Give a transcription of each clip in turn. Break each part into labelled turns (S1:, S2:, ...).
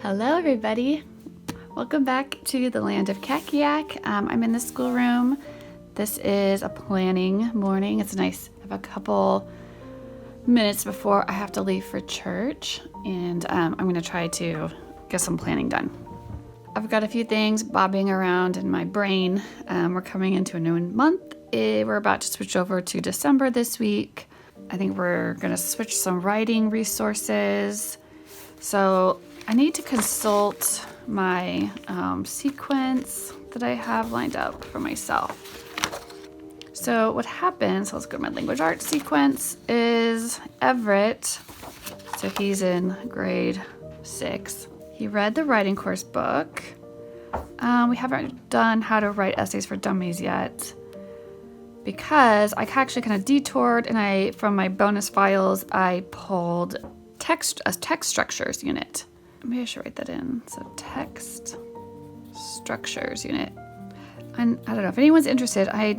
S1: Hello everybody, welcome back to the land of Kakiak. I'm in the schoolroom. This is a planning morning. It's nice. I have a couple minutes before I have to leave for church, and I'm going to try to get some planning done. I've got a few things bobbing around in my brain. We're coming into a new month. We're about to switch over to December this week. I think we're going to switch some writing resources. So I need to consult my sequence that I have lined up for myself. So what happens, let's go to my language arts sequence, is Everett, so he's in grade 6. He read the writing course book. We haven't done how to write essays for dummies yet because I actually kind of detoured, and from my bonus files, I pulled a text structures unit. Maybe I should write that in. So text structures unit. And I don't know if anyone's interested. I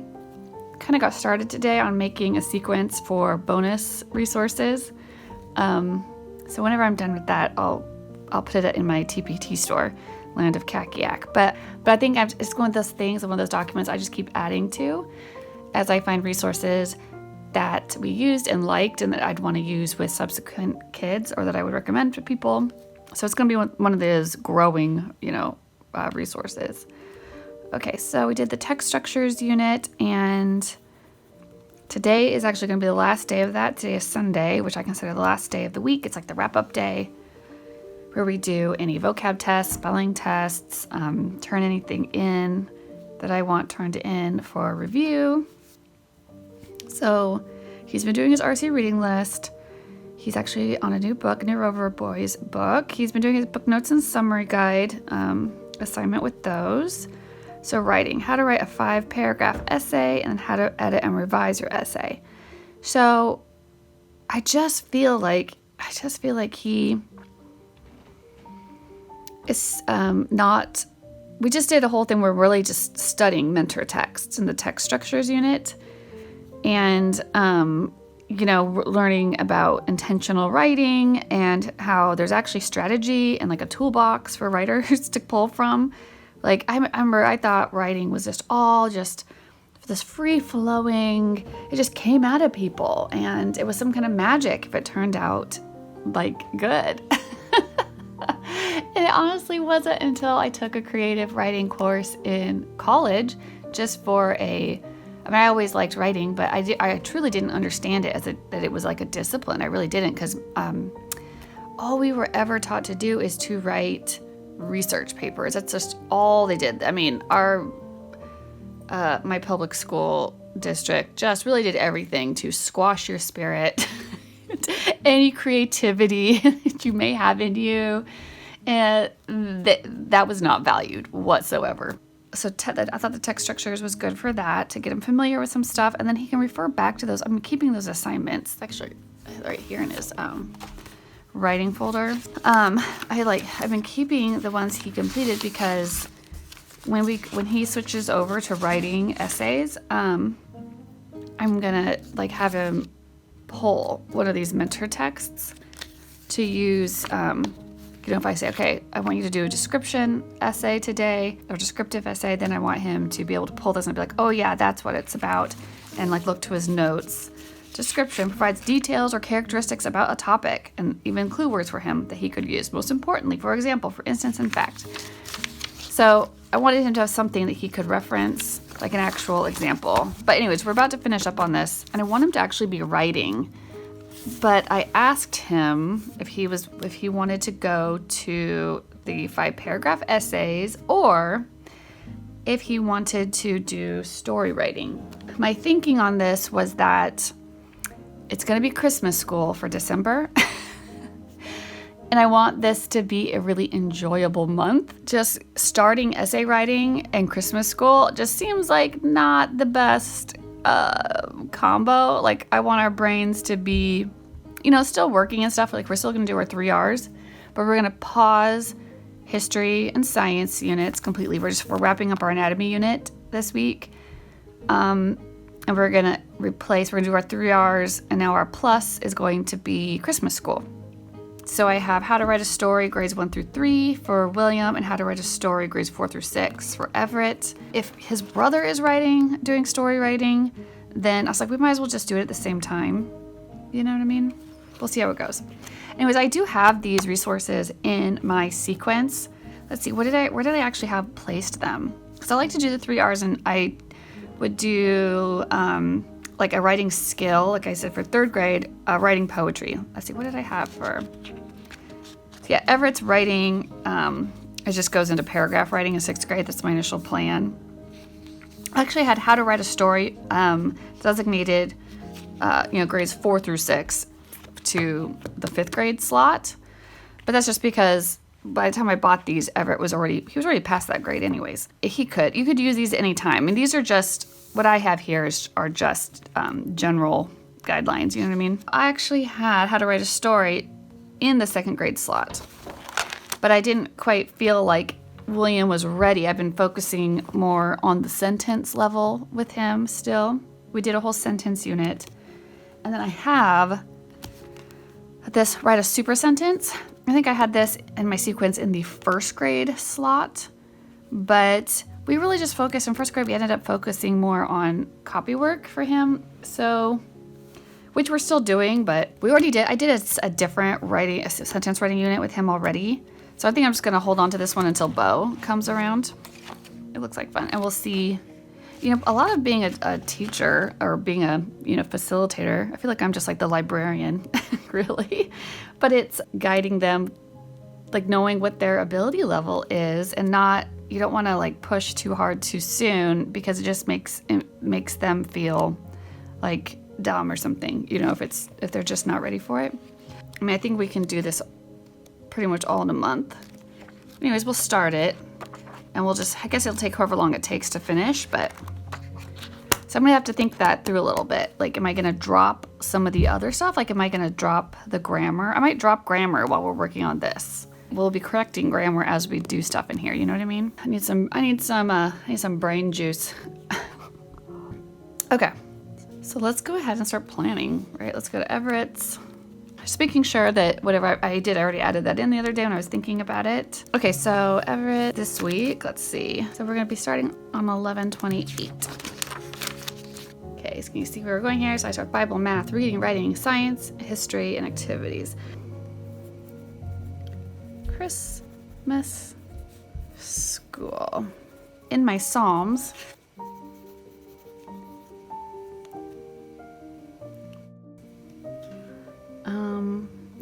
S1: kind of got started today on making a sequence for bonus resources. So whenever I'm done with that, I'll put it in my TPT store, Land of Kakiak. But I think it's one of those things, one of those documents I just keep adding to as I find resources that we used and liked and that I'd want to use with subsequent kids, or that I would recommend to people. So it's going to be one of those growing, resources. Okay, so we did the text structures unit, and today is actually going to be the last day of that. Today is Sunday, which I consider the last day of the week. It's like the wrap-up day where we do any vocab tests, spelling tests, turn anything in that I want turned in for review. So he's been doing his RC reading list. He's actually on a new book, New Rover Boys book. He's been doing his book notes and summary guide assignment with those. So writing, how to write a 5-paragraph essay, and how to edit and revise your essay. So I just feel like he is not. We just did a whole thing where we're really just studying mentor texts in the text structures unit, and learning about intentional writing and how there's actually strategy and like a toolbox for writers to pull from. Like I remember I thought writing was just all just this free-flowing, it just came out of people, and it was some kind of magic if it turned out like good. And it honestly wasn't until I took a creative writing course in college just for I always liked writing, but I truly didn't understand it that it was like a discipline. I really didn't, because all we were ever taught to do is to write research papers. That's just all they did. I mean, my public school district just really did everything to squash your spirit, any creativity that you may have in you, and that was not valued whatsoever. So I thought the text structures was good for that, to get him familiar with some stuff, and then he can refer back to those. I'm keeping those assignments actually right here in his writing folder. I've been keeping the ones he completed, because when he switches over to writing essays, I'm gonna have him pull one of these mentor texts to use. If I say, okay, I want you to do a description essay today, or descriptive essay, then I want him to be able to pull this and be like, oh yeah, that's what it's about, and look to his notes. Description provides details or characteristics about a topic, and even clue words for him that he could use. Most importantly, for example, for instance, and fact. So I wanted him to have something that he could reference, like an actual example. But anyways, we're about to finish up on this, and I want him to actually be writing. But I asked him if he wanted to go to the 5-paragraph essays, or if he wanted to do story writing. My thinking on this was that it's going to be Christmas school for December. And I want this to be a really enjoyable month. Just starting essay writing and Christmas school just seems like not the best combo. Like, I want our brains to be, still working and stuff. Like, we're still going to do our 3 R's, but we're going to pause history and science units completely. We're wrapping up our anatomy unit this week. And we're going to do our 3 R's, and now our plus is going to be Christmas school. So I have how to write a story, grades 1 through 3 for William, and how to write a story, grades 4 through 6 for Everett. If his brother is doing story writing, then I was like, we might as well just do it at the same time. You know what I mean? We'll see how it goes. Anyways, I do have these resources in my sequence. Let's see, where did I actually have placed them? Because I like to do the 3 R's, and I would do like a writing skill, like I said, for 3rd grade, writing poetry. Let's see, what did I have for? Yeah, Everett's writing, it just goes into paragraph writing in 6th grade. That's my initial plan. I actually had how to write a story designated, grades 4 through 6 to the 5th grade slot. But that's just because by the time I bought these, Everett was already past that grade anyways. You could use these anytime. And these are just, what I have here are just general guidelines, you know what I mean? I actually had how to write a story in the 2nd grade slot, but I didn't quite feel like William was ready. I've been focusing more on the sentence level with him still. We did a whole sentence unit. And then I have this write a super sentence. I think I had this in my sequence in the 1st grade slot, but we really just focused in 1st grade. We ended up focusing more on copy work for him. So, which we're still doing, but I did a different sentence writing unit with him already. So I think I'm just going to hold on to this one until Bo comes around. It looks like fun. And we'll see, a lot of being a teacher or being a, facilitator, I feel like I'm just like the librarian, really. But it's guiding them, like knowing what their ability level is, and you don't want to like push too hard too soon, because it just makes them feel like dumb or something, if they're just not ready for it. I mean, I think we can do this pretty much all in a month. Anyways, we'll start it, and I guess it'll take however long it takes to finish, but so I'm gonna have to think that through a little bit. Like, am I gonna drop some of the other stuff? Like, am I gonna drop the grammar? I might drop grammar while we're working on this. We'll be correcting grammar as we do stuff in here, you know what I mean? I need some brain juice. Okay. So let's go ahead and start planning, right? Let's go to Everett's. Just making sure that whatever I already added that in the other day when I was thinking about it. Okay, so Everett this week, let's see. So we're gonna be starting on 11/28. Okay, so can you see where we're going here? So I start Bible, math, reading, writing, science, history, and activities. Christmas school. In my Psalms,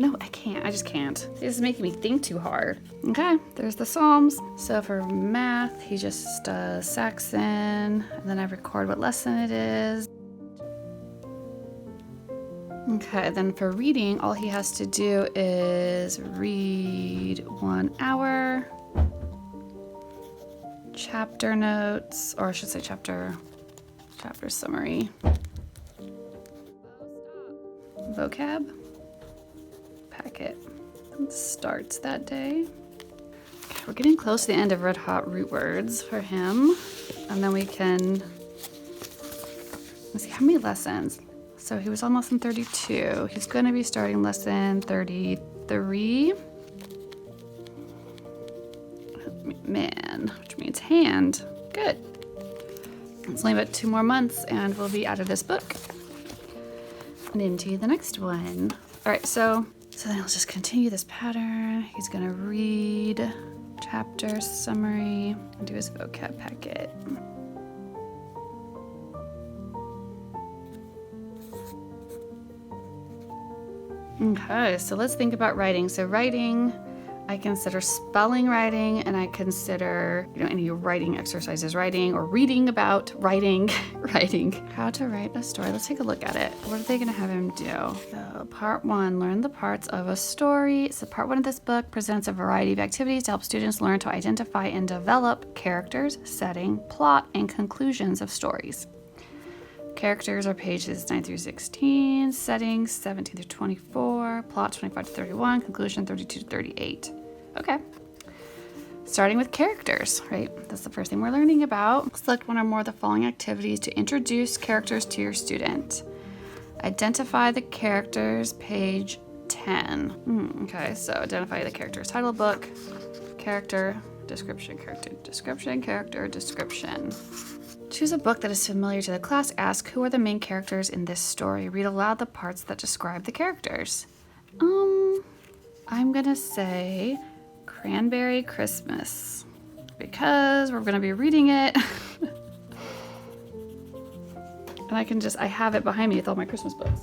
S1: no, I can't. I just can't. This is making me think too hard. Okay, there's the Psalms. So for math, he just does Saxon, and then I record what lesson it is. Okay, then for reading, all he has to do is read 1 hour, chapter notes, or I should say chapter summary, vocab, packet, starts that day. Okay, we're getting close to the end of Red Hot Root Words for him, and then we can, let's see, how many lessons? So he was on lesson 32. He's going to be starting lesson 33. Man, which means hand. Good. It's only about 2 more months and we'll be out of this book and into the next one. All right, so then I'll just continue this pattern. He's going to read chapter summary and do his vocab packet. Okay, so let's think about writing. So writing, I consider spelling writing, and I consider, any writing exercises writing, or reading about writing, How to write a story. Let's take a look at it. What are they gonna have him do? So part 1, learn the parts of a story. So part 1 of this book presents a variety of activities to help students learn to identify and develop characters, setting, plot, and conclusions of stories. Characters are pages 9 through 16, settings 17 through 24, plot 25 to 31, conclusion 32 to 38. Okay. Starting with characters, right? That's the first thing we're learning about. Select 1 or more of the following activities to introduce characters to your student. Identify the characters, page 10. Okay, so identify the character's title, book, character, description, character, description, character, description. Choose a book that is familiar to the class. Ask, who are the main characters in this story? Read aloud the parts that describe the characters. I'm gonna say Cranberry Christmas because we're gonna be reading it. And I have it behind me with all my Christmas books.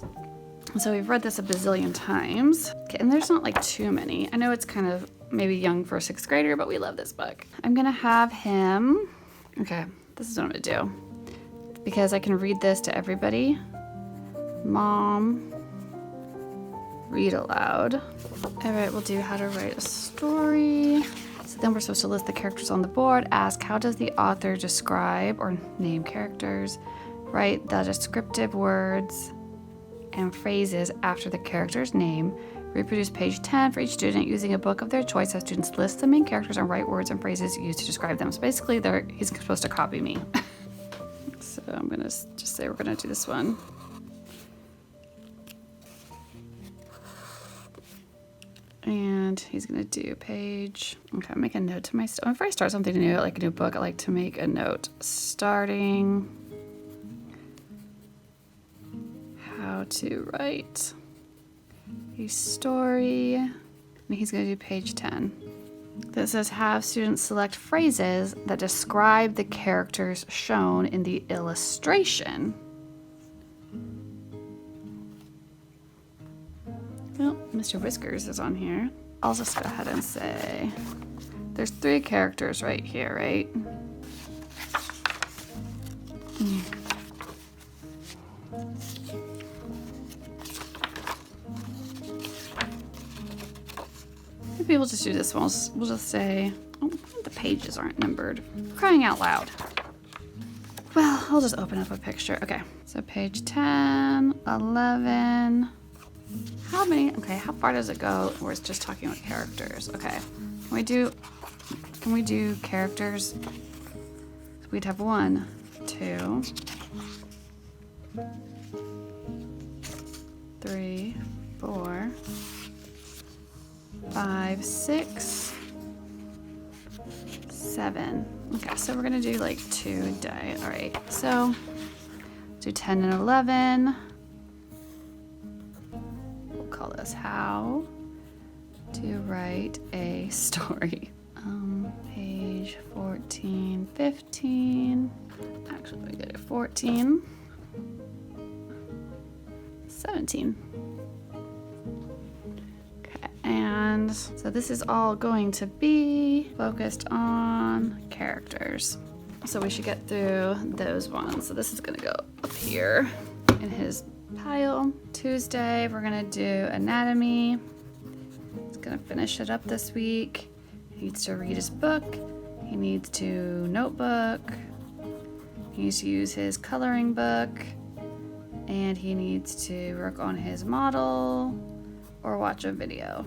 S1: So we've read this a bazillion times. Okay, and there's not like too many. I know it's kind of maybe young for a 6th grader, but we love this book. I'm gonna have him, okay, this is what I'm gonna do. Because I can read this to everybody. Mom, read aloud. All right, we'll do how to write a story. So then we're supposed to list the characters on the board. Ask, how does the author describe or name characters? Write the descriptive words and phrases after the character's name. Reproduce page 10 for each student using a book of their choice. Have students list the main characters and write words and phrases used to describe them. So basically, he's supposed to copy me. So I'm gonna just say we're gonna do this one. And he's gonna do page. Okay, I'll make a note to myself. Whenever I start something new, like a new book, I like to make a note. Starting how to write a story. And he's gonna do page 10. That says have students select phrases that describe the characters shown in the illustration. Well, Mr. Whiskers is on here. I'll just go ahead and say there's 3 characters right here, right? Maybe we'll just do this one. We'll just say, oh, the pages aren't numbered. Crying out loud. Well, I'll just open up a picture. Okay, so page 10, 11. How many? Okay, how far does it go where it's just talking about characters? Okay, can we do characters? We'd have 1, 2, 3, 4, 5, 6, 7. Okay, so we're gonna do like 2 a day. All right, so do 10 and 11. We'll call this how to write a story. Page 14, 15. Actually, we go to 14, 17. And so this is all going to be focused on characters. So we should get through those ones. So this is gonna go up here in his pile. Tuesday, we're gonna do anatomy. He's gonna finish it up this week. He needs to read his book. He needs to notebook. He needs to use his coloring book. And he needs to work on his model or watch a video.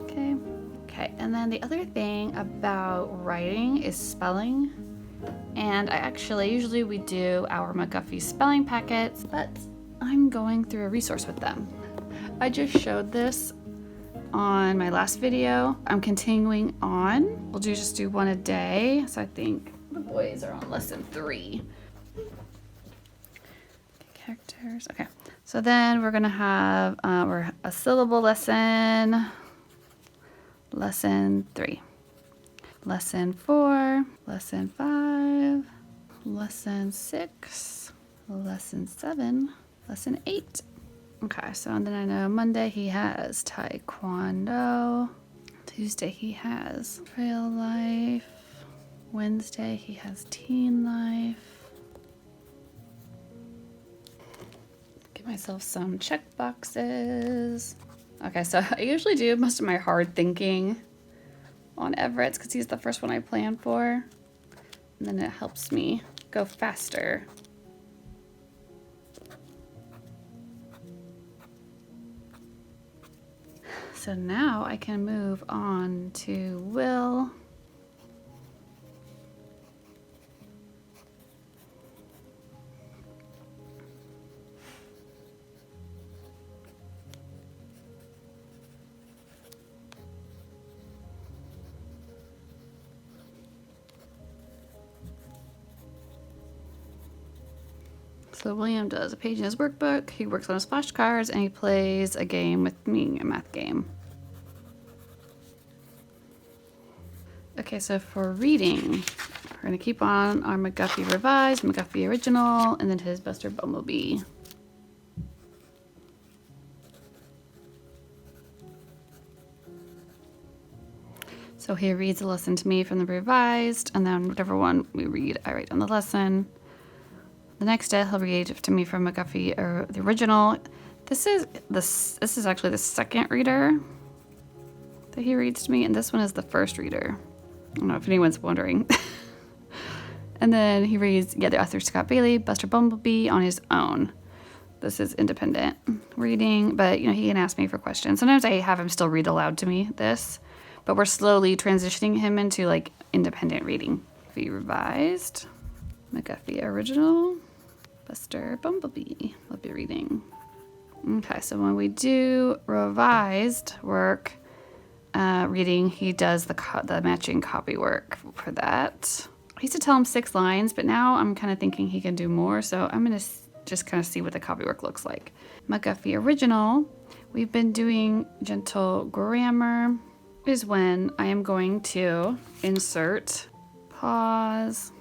S1: Okay, and then the other thing about writing is spelling. And usually we do our McGuffey spelling packets, but I'm going through a resource with them. I just showed this on my last video. I'm continuing on. We'll just do 1 a day. So I think the boys are on lesson 3. Characters, okay. So then we're gonna have a syllable lesson, lesson 3, lesson 4, lesson 5, lesson 6, lesson 7, lesson 8. Okay, so and then I know Monday he has taekwondo, Tuesday he has trail life, Wednesday he has teen life. Myself some check boxes. Okay, so I usually do most of my hard thinking on Everett's because he's the first one I plan for. And then it helps me go faster. So now I can move on to Will. So William does a page in his workbook, he works on his flashcards, and he plays a game with me, a math game. Okay, so for reading, we're going to keep on our McGuffey Revised, McGuffey Original, and then his Buster Bumblebee. So he reads a lesson to me from the Revised, and then whatever one we read, I write down the lesson. The next day, he'll read to me from McGuffey or the Original. This is actually the second reader that he reads to me, and this one is the first reader. I don't know if anyone's wondering. And then he reads, the author Scott Bailey, Buster Bumblebee on his own. This is independent reading, but he can ask me for questions. Sometimes I have him still read aloud to me this, but we're slowly transitioning him into like independent reading. McGuffey Revised, McGuffey Original, Buster Bumblebee. I'll be reading. Okay, so when we do revised work, reading, he does the matching copy work for that. I used to tell him 6 lines, but now I'm kind of thinking he can do more, so I'm going to just kind of see what the copy work looks like. McGuffey Original, we've been doing gentle grammar, is when I am going to insert, pause,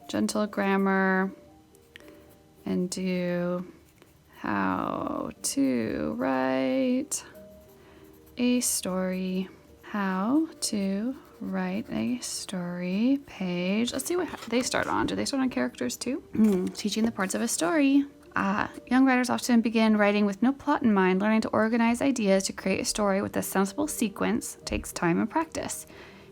S1: gentle grammar, and do how to write a story. How to write a story page. Let's see what they start on. Do they start on characters too? Teaching the parts of a story. Young writers often begin writing with no plot in mind. Learning to organize ideas to create a story with a sensible sequence takes time and practice.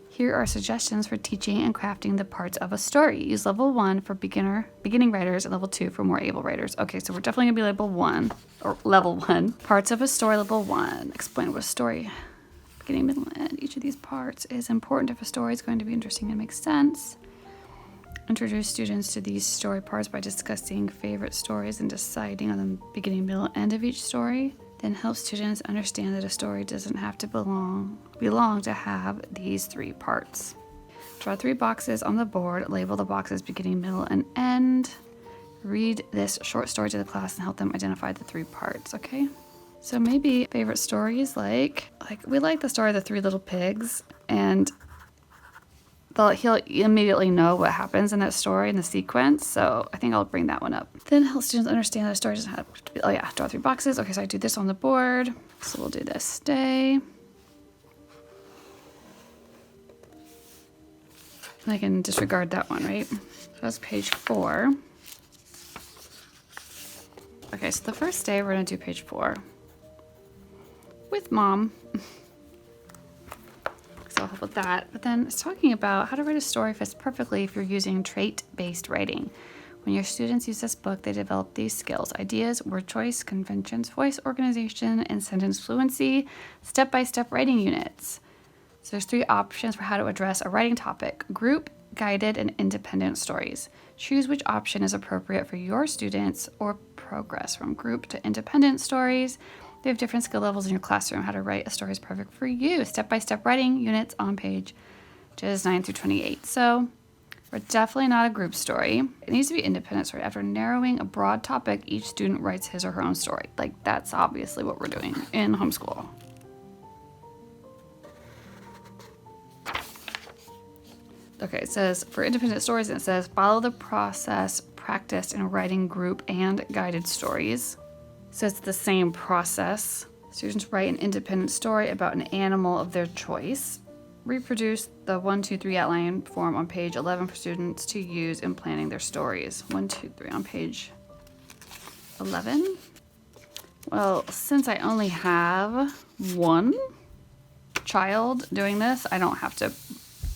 S1: Here are suggestions for teaching and crafting the parts of a story. Use level 1 for beginning writers and level 2 for more able writers. Okay, so we're definitely gonna be level 1. Parts of a story, level 1. Explain what a story, beginning, middle, and end. Each of these parts is important if a story is going to be interesting and make sense. Introduce students to these story parts by discussing favorite stories and deciding on the beginning, middle, and end of each story. Then help students understand that a story doesn't have to belong to have these 3 parts. Draw 3 boxes on the board, label the boxes beginning, middle, and end. Read this short story to the class and help them identify the 3 parts, okay? So maybe favorite stories like we like the story of the 3 little pigs, and he'll immediately know what happens in that story in the sequence, so I think I'll bring that one up. Then help students understand that a story doesn't have to be, draw 3 boxes. Okay, so I do this on the board, so we'll do this, stay. And I can disregard that one, right? So that's page 4. Okay, so the first day we're gonna do page 4 with Mom. So I'll help with that. But then it's talking about how to write a story fits perfectly if you're using trait-based writing. When your students use this book, they develop these skills: ideas, word choice, conventions, voice organization, and sentence fluency, step-by-step writing units. So there's 3 options for how to address a writing topic: group, guided, and independent stories. Choose which option is appropriate for your students or progress from group to independent stories. They have different skill levels in your classroom. How to write a story is perfect for you. Step-by-step writing units on pages 9 through 28. So we're definitely not a group story. It needs to be independent story. After narrowing a broad topic, each student writes his or her own story. That's obviously what we're doing in homeschool. Okay, it says for independent stories, and it says follow the process practiced in writing group and guided stories. So it's the same process. Students write an independent story about an animal of their choice. Reproduce the 1, 2, 3 outline form on page 11 for students to use in planning their stories. 1, 2, 3 on page 11. Well, since I only have 1 child doing this, I don't have to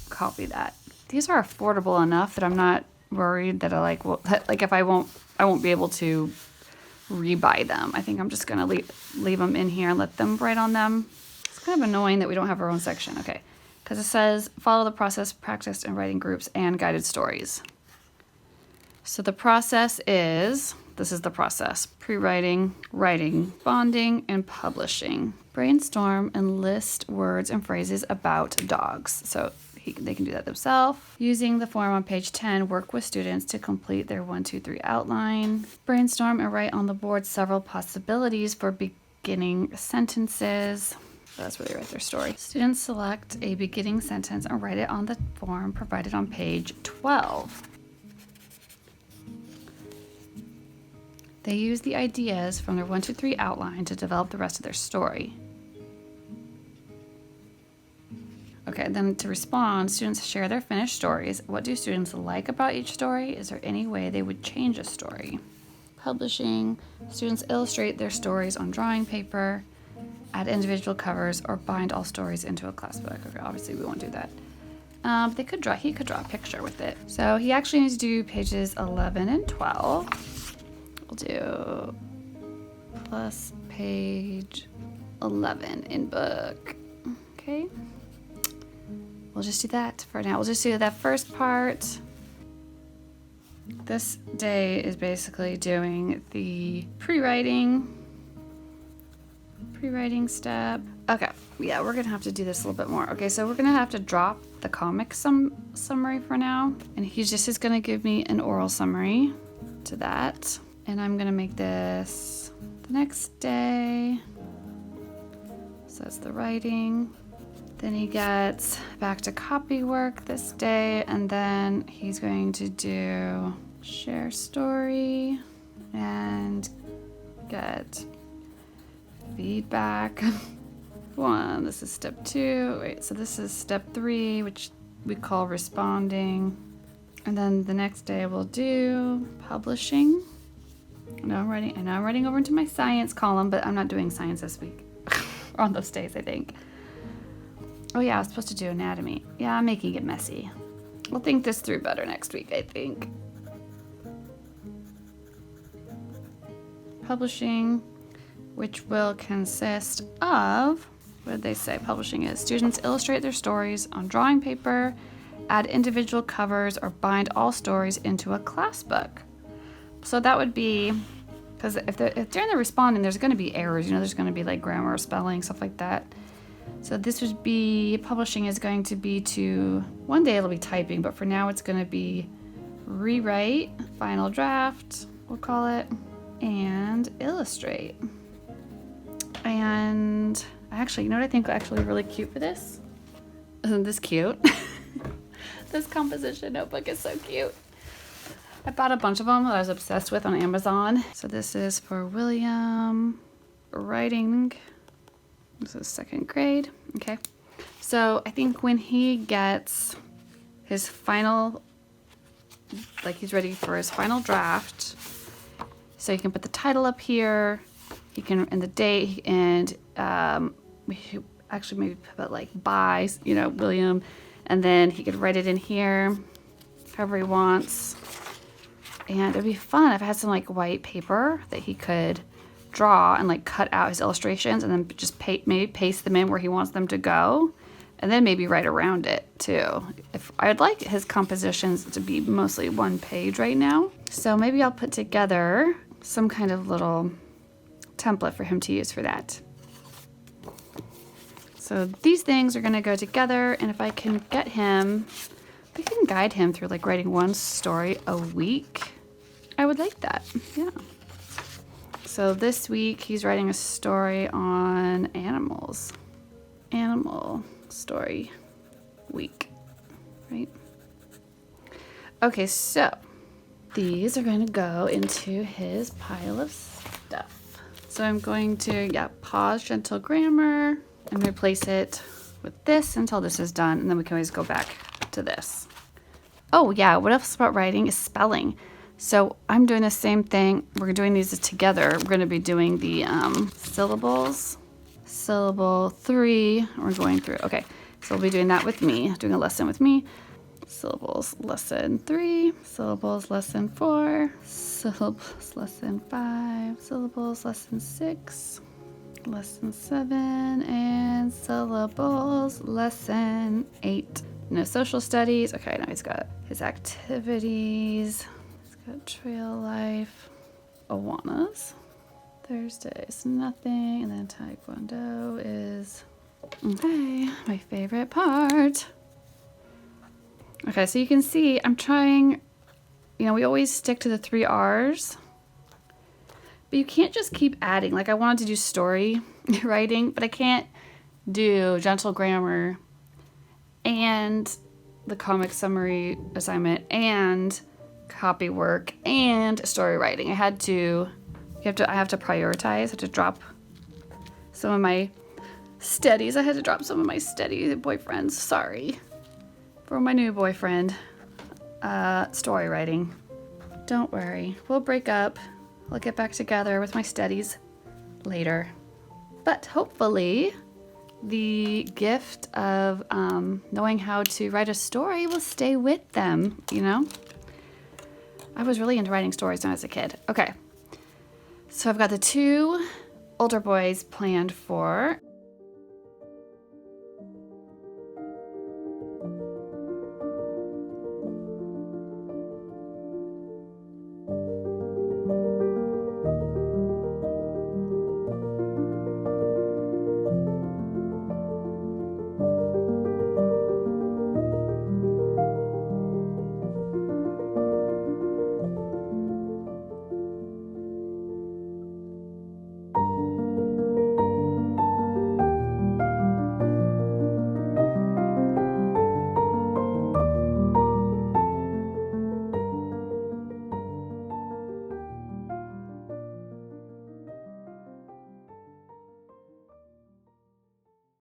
S1: copy that. These are affordable enough that I'm not worried that I won't be able to rebuy them. I think I'm just gonna leave them in here and let them write on them. It's kind of annoying that we don't have our own section. Okay, because it says follow the process practiced in writing groups and guided stories. So the process is, this is the process: pre-writing, writing, bonding, and publishing. Brainstorm and list words and phrases about dogs. So they can do that themselves. Using the form on page 10, work with students to complete their 1, 2, 3 outline. Brainstorm and write on the board several possibilities for beginning sentences. So that's where they write their story. Students select a beginning sentence and write it on the form provided on page 12. They use the ideas from their 1, 2, 3 outline to develop the rest of their story. Okay, then to respond, students share their finished stories. What do students like about each story? Is there any way they would change a story? Publishing, students illustrate their stories on drawing paper, add individual covers, or bind all stories into a class book. Okay, obviously we won't do that. He could draw a picture with it. So he actually needs to do pages 11 and 12. We'll do plus page 11 in book. Okay. We'll just do that for now. We'll just do that first part. This day is basically doing the pre-writing step. Okay, yeah, we're gonna have to do this a little bit more. Okay, so we're gonna have to drop the comic summary for now, and he just is gonna give me an oral summary to that, and I'm gonna make this the next day. So that's the writing. Then he gets back to copy work this day, and then he's going to do share story and get feedback. One, this is step 2. Wait, so this is step 3, which we call responding. And then the next day we'll do publishing. I know I'm writing over into my science column, but I'm not doing science this week. Or on those days, I think. Oh yeah, I was supposed to do anatomy. Yeah, I'm making it messy. We'll think this through better next week, I think. Publishing, which will consist of, what did they say publishing is? Students illustrate their stories on drawing paper, add individual covers, or bind all stories into a class book. So that would be, because if during the responding, there's going to be errors, there's going to be like grammar, spelling, stuff like that. So this would be, publishing is going to be one day it'll be typing, but for now it's going to be rewrite, final draft, we'll call it, and illustrate. And actually, you know what I think actually really cute for this? Isn't this cute? This composition notebook is so cute. I bought a bunch of them that I was obsessed with on Amazon. So this is for William writing. This is 2nd grade. Okay. So I think when he gets his final, like he's ready for his final draft, so you can put the title up here, he can, and the date, and actually maybe put like by, William, and then he could write it in here, however he wants. And it'd be fun if I had some like white paper that he could draw and like cut out his illustrations and then just maybe paste them in where he wants them to go, and then maybe write around it too. If I'd like his compositions to be mostly 1 page right now, so maybe I'll put together some kind of little template for him to use for that. So these things are going to go together, and if I can get him, we can guide him through like writing 1 story a week. I would like that. Yeah. So this week he's writing a story on animals. Animal story week, right? Okay, so these are going to go into his pile of stuff. So I'm going to, pause gentle grammar and replace it with this until this is done, and then we can always go back to this. Oh yeah, what else about writing is spelling. So I'm doing the same thing. We're doing these together. We're going to be doing the syllables. Syllable 3, we're going through. Okay, so we'll be doing that with me, doing a lesson with me. Syllables lesson 3, syllables lesson 4, syllables lesson 5, syllables lesson 6, lesson 7, and syllables lesson 8. No social studies. Okay, now he's got his activities. Got trail life, Awanas. Thursday is nothing, and then Taekwondo is, okay, my favorite part. Okay, so you can see I'm trying, you know, we always stick to the 3 R's. But you can't just keep adding. Like I wanted to do story writing, but I can't do gentle grammar and the comic summary assignment and copy work and story writing. I have to prioritize. I have to drop some of my studies. I had to drop some of my steady boyfriends. Sorry. For my new boyfriend. Story writing. Don't worry. We'll break up. I'll get back together with my studies later. But hopefully the gift of knowing how to write a story will stay with them, you know? I was really into writing stories when I was a kid. Okay. So I've got the 2 older boys planned for